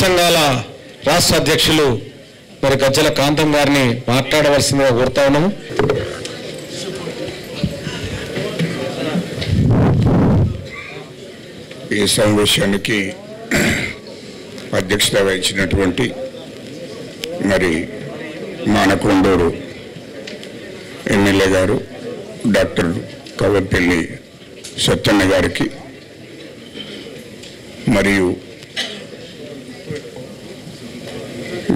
సంఘాల రాష్ట్ర అధ్యక్షులు మరి గజ్జల కాంతం గారిని మాట్లాడవలసిందిగా కోరుతా ఉన్నాము. ఈ సమావేశానికి అధ్యక్షత వహించినటువంటి మరి మానకొండూరు ఎమ్మెల్యే గారు డాక్టర్ కవ్వపల్లి సత్తన్న గారికి మరియు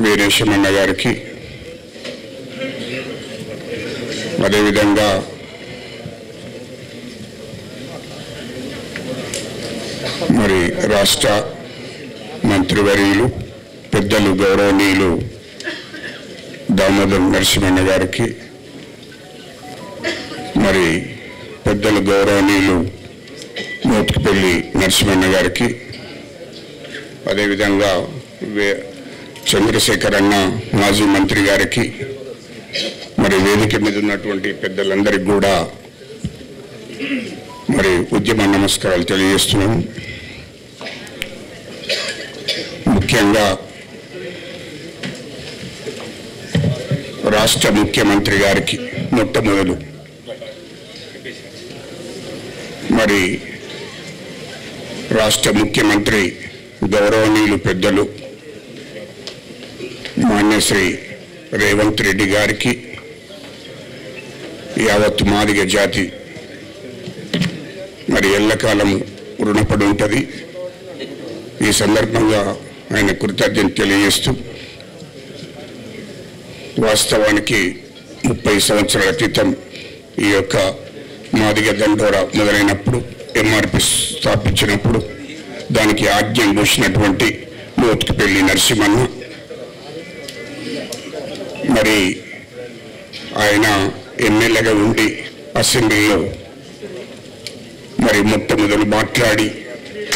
వీరేశమన్న గారికి అదేవిధంగా మరి రాష్ట్ర మంత్రివర్యులు పెద్దలు గౌరవనీయులు దామోదర్ నరసింహన్న గారికి మరి పెద్దలు గౌరవనీయులు మోత్కుపల్లి నరసింహన్న గారికి అదేవిధంగా చంద్రశేఖర్ అన్న మాజీ మంత్రి గారికి మరి వేదిక మీద ఉన్నటువంటి పెద్దలందరికీ కూడా మరి ఉద్యమ నమస్కారాలు తెలియజేస్తున్నాం. ముఖ్యంగా రాష్ట్ర ముఖ్యమంత్రి గారికి మొట్టమొదలు మరి రాష్ట్ర ముఖ్యమంత్రి గౌరవనీయులు పెద్దలు మాన్యశ్రీ రేవంత్ రెడ్డి గారికి యావత్ మాదిగ జాతి మరి ఎల్లకాలం రుణపడి ఉంటుంది. ఈ సందర్భంగా ఆయన కృతజ్ఞత తెలియజేస్తూ వాస్తవానికి 30 సంవత్సరాల క్రితం ఈ యొక్క మాదిగ దండోరా మొదలైనప్పుడు ఎంఆర్పి స్థాపించినప్పుడు దానికి ఆజ్ఞం పోసినటువంటి మోత్కుపల్లి నరసింహన్న మరి ఆయన ఎమ్మెల్యేగా ఉండి అసెంబ్లీలో మరి మొట్టమొదలు మాట్లాడి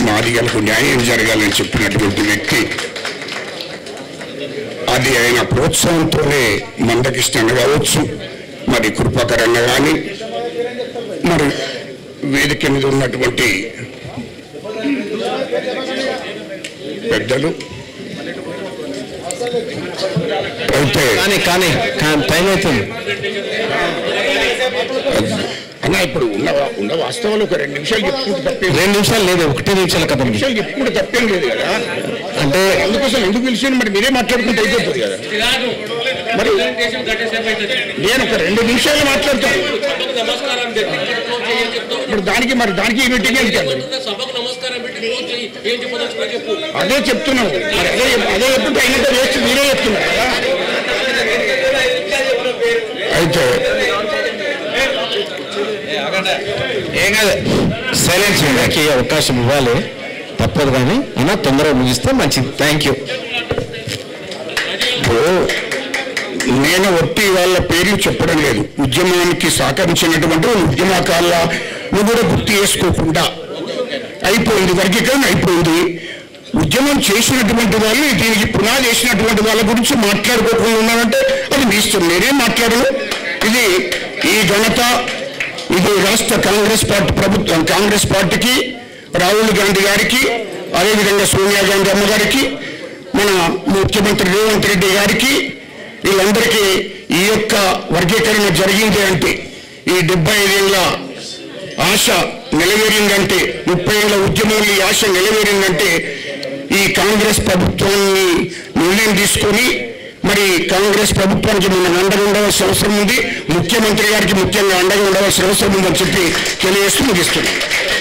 మాదిగలకు న్యాయం జరగాలని చెప్పినటువంటి వ్యక్తి. అది ఆయన ప్రోత్సాహంతోనే మందకృష్ణ కావచ్చు, మరి కృపాకరణ కానీ మరి వేదిక మీద ఉన్నటువంటి పెద్దలు అయితే టైం అవుతుంది అన్న. ఇప్పుడు ఉన్న వాస్తవాలు ఒక 2 నిమిషాలు చెప్పుకుంటూ తప్పేం, 2 నిమిషాలు లేదు, 1 నిమిషాల కదా నిమిషాలు చెప్పుకుంటూ తప్పేం లేదు కదా. అంటే అందుకోసం ఎందుకు పిలిచి మరి మీరే మాట్లాడుకుంటూ అయిపోతుంది కదా. మరి నేను ఒక 2 నిమిషాలు మాట్లాడతాను. ఇప్పుడు దానికి ఈ మీటింగ్ ఎందుకండి? అదే చెప్తున్నావు. మరి అదే చెప్తుంటే అయినంత వేస్ట్ మీరే చెప్తున్నారు కదా. అయితే ఏం కాదు, సైలెన్స్ చేయడానికి అవకాశం ఇవ్వాలి, తప్పదు. కానీ అన్న తొందరగా ముగిస్తే మంచిది. Thank you. నేను ఒట్టి వాళ్ళ పేర్లు చెప్పడం లేదు. ఉద్యమానికి సహకరించినటువంటి ఉద్యమకాలను కూడా గుర్తు చేసుకోకుండా అయిపోయింది, వర్గీకరణ అయిపోయింది. ఉద్యమం చేసినటువంటి వాళ్ళు, దీనికి పునాది చేసినటువంటి వాళ్ళ గురించి మాట్లాడుకోకుండా ఉన్నారంటే అది మీ ఇష్టం, నేనేం మాట్లాడను. ఇది ఈ ఘనత ఇది రాష్ట్ర కాంగ్రెస్ పార్టీకి, రాహుల్ గాంధీ గారికి, అదేవిధంగా సోనియా గాంధీ అమ్మగారికి, మన ముఖ్యమంత్రి రేవంత్ రెడ్డి గారికి, వీళ్ళందరికీ ఈ యొక్క వర్గీకరణ జరిగింది అంటే, ఈ 75 ఏళ్ళ ఆశ నెలవేరిందంటే, 30 ఏళ్ళ ఉద్యమంలో ఈ ఆశ నెలవేరిందంటే ఈ కాంగ్రెస్ ప్రభుత్వాన్ని నిర్ణయం తీసుకొని మరి కాంగ్రెస్ ప్రభుత్వానికి మనం అండగా ఉండవలసిన అవసరం ఉంది. ముఖ్యమంత్రి గారికి ముఖ్యంగా అండగా ఉండవలసిన అవసరం ఉందని చెప్పి తెలియజేస్తూ ముగిస్తున్నాను.